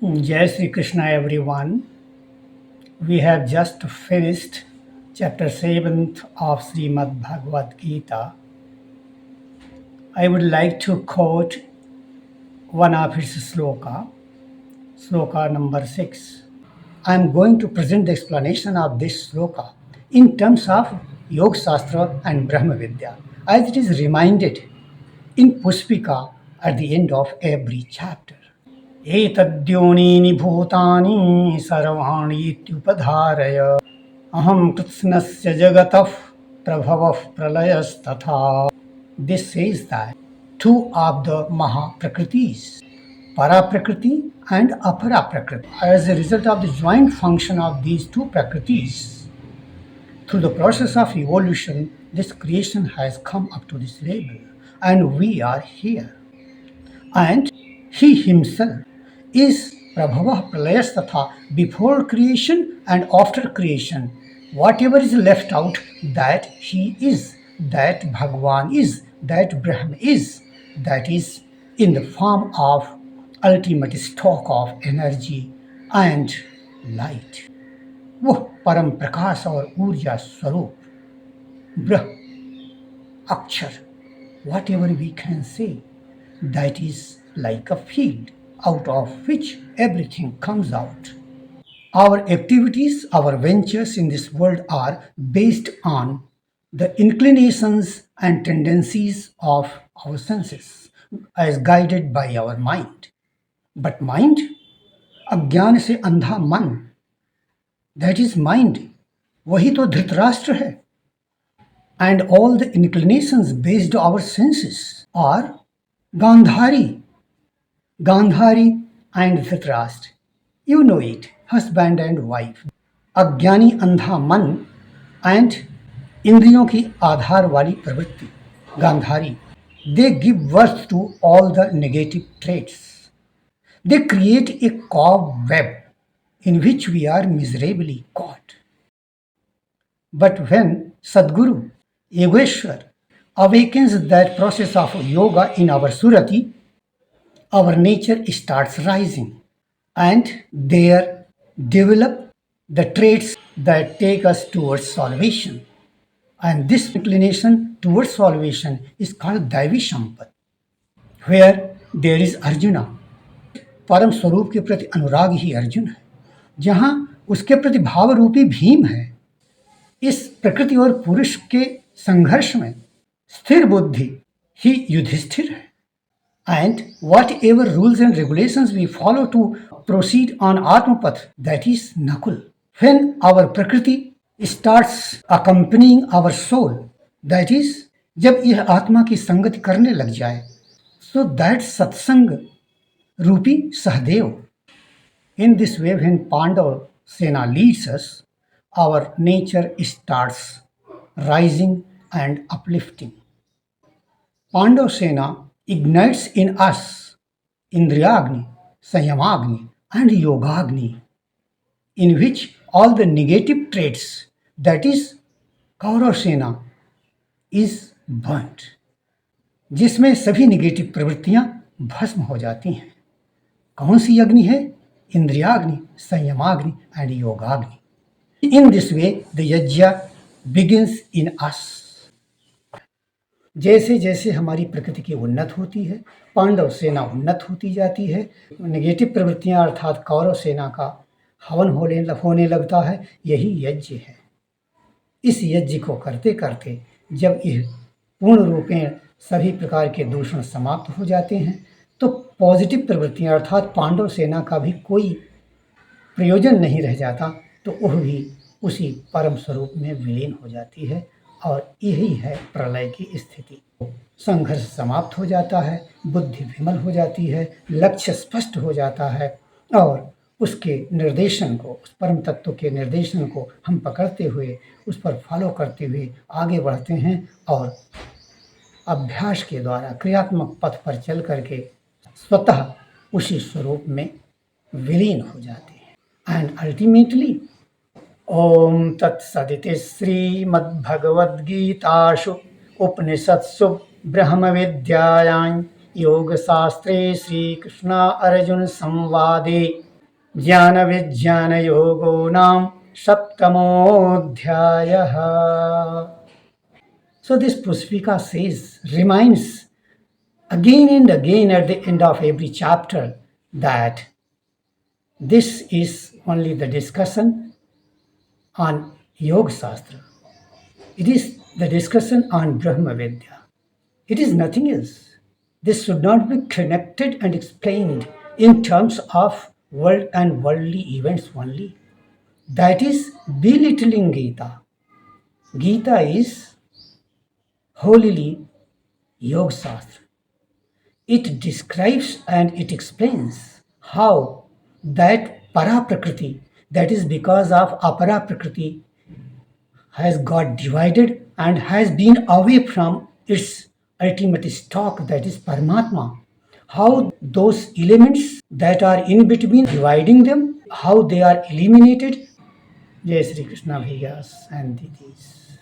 Jai Sri Krishna, everyone. We have just finished chapter 7th of Srimad Bhagavad Gita. I would like to quote one of its sloka number 6. I am going to present the explanation of this sloka in terms of Yoga Shastra and Brahma Vidya, as it is reminded in Puspika at the end of every chapter. एतद्योनीनि भूतानि सर्वाणि इत्युपधारय अहं कृत्स्नस्य जगतः प्रभवः प्रलयस्तथा. This says that two of the Mahaprakritis, Paraprakriti and Aparaprakriti, as a result of the joint function of these two Prakritis, through the process of evolution, this creation has come up to this level, and we are here. And he himself is Prabhava Pralayasthatha, before creation and after creation. Whatever is left out, that he is, that Bhagwan is, that Brahm is, that is in the form of ultimate stock of energy and light. वह परम प्रकाश और ऊर्जा स्वरूप ब्रह्म अक्षर, whatever we can say, that is like a field out of which everything comes out. Our activities, our ventures in this world are based on the inclinations and tendencies of our senses, as guided by our mind. But mind, अज्ञान से अंधा मन, that is mind, वही तो धृतराष्ट्र है. And all the inclinations based on our senses are Gandhari and Dhritarashtra. You know it, husband and wife. अज्ञानी अंधा मन and इंद्रियों की आधार वाली प्रवृत्ति Gandhari, they give birth to all the negative traits. They create a cobweb in which we are miserably caught. But when Sadguru, Yogeshwar, awakens that process of yoga in our surati, our nature starts rising, and there develop the traits that take us towards salvation. And this inclination towards salvation is called Daivi Sampat, where there is Arjuna. परम स्वरूप के प्रति अनुराग ही अर्जुन है, जहाँ उसके प्रति भाव रूपी भीम है. इस प्रकृति और पुरुष के संघर्ष में स्थिर बुद्धि ही युधिष्ठिर है. And whatever rules and regulations we follow to proceed on Atmapath, that is Nakul. When our Prakriti starts accompanying our soul, that is, जब यह आत्मा की संगति करने लग जाए, so that सत्संग रूपी Sahdev. In this way, when Pandav Sena leads us, our nature starts rising and uplifting. Pandav Sena ignites in us Indriyagni, Sanyamagni, and Yogagni, in which all the negative traits, that is Kaurav Sena, is burnt, जिसमें सभी negative प्रवृत्तियां भस्म हो जाती हैं. कौन सी अग्नि है? इंद्रियाग्नि, संयमाग्नि and योगाग्नि. In this way, the yajna begins in us. जैसे जैसे हमारी प्रकृति की उन्नत होती है, पांडव सेना उन्नत होती जाती है, नेगेटिव प्रवृत्तियां अर्थात कौरव सेना का हवन होने लगता है. यही यज्ञ है. इस यज्ञ को करते करते जब यह पूर्ण रूपेण सभी प्रकार के दूषण समाप्त हो जाते हैं, तो पॉजिटिव प्रवृत्तियां अर्थात पांडव सेना का भी कोई प्रयोजन नहीं रह जाता, तो वह भी उसी परम स्वरूप में विलीन हो जाती है. और यही है प्रलय की स्थिति. संघर्ष समाप्त हो जाता है, बुद्धि विमल हो जाती है, लक्ष्य स्पष्ट हो जाता है, और उसके निर्देशन को, उस परम तत्व के निर्देशन को हम पकड़ते हुए, उस पर फॉलो करते हुए आगे बढ़ते हैं, और अभ्यास के द्वारा क्रियात्मक पथ पर चल करके स्वतः उसी स्वरूप में विलीन हो जाते हैं. एंड अल्टीमेटली ओम तत्सदिति श्रीमद्भगवद्गीतासु उपनिषत्सु ब्रह्म विद्यायां योगशास्त्रे श्रीकृष्ण अर्जुन संवादे ज्ञान विज्ञान योगो नाम सप्तमोऽध्यायः. So this Pusvika says, reminds again and again at the end of every chapter that this is only the discussion on Yoga Shastra. It is the discussion on Brahma Vidya. It is nothing else. This should not be connected and explained in terms of world and worldly events only. That is belittling Gita. Gita is holily Yoga Shastra. It describes and it explains how that para-prakriti, that is because of apara-prakriti, has got divided and has been away from its ultimate stock, that is Paramatma. How those elements that are in between, dividing them, how they are eliminated. Jai Sri Krishna Bhaias and Didis.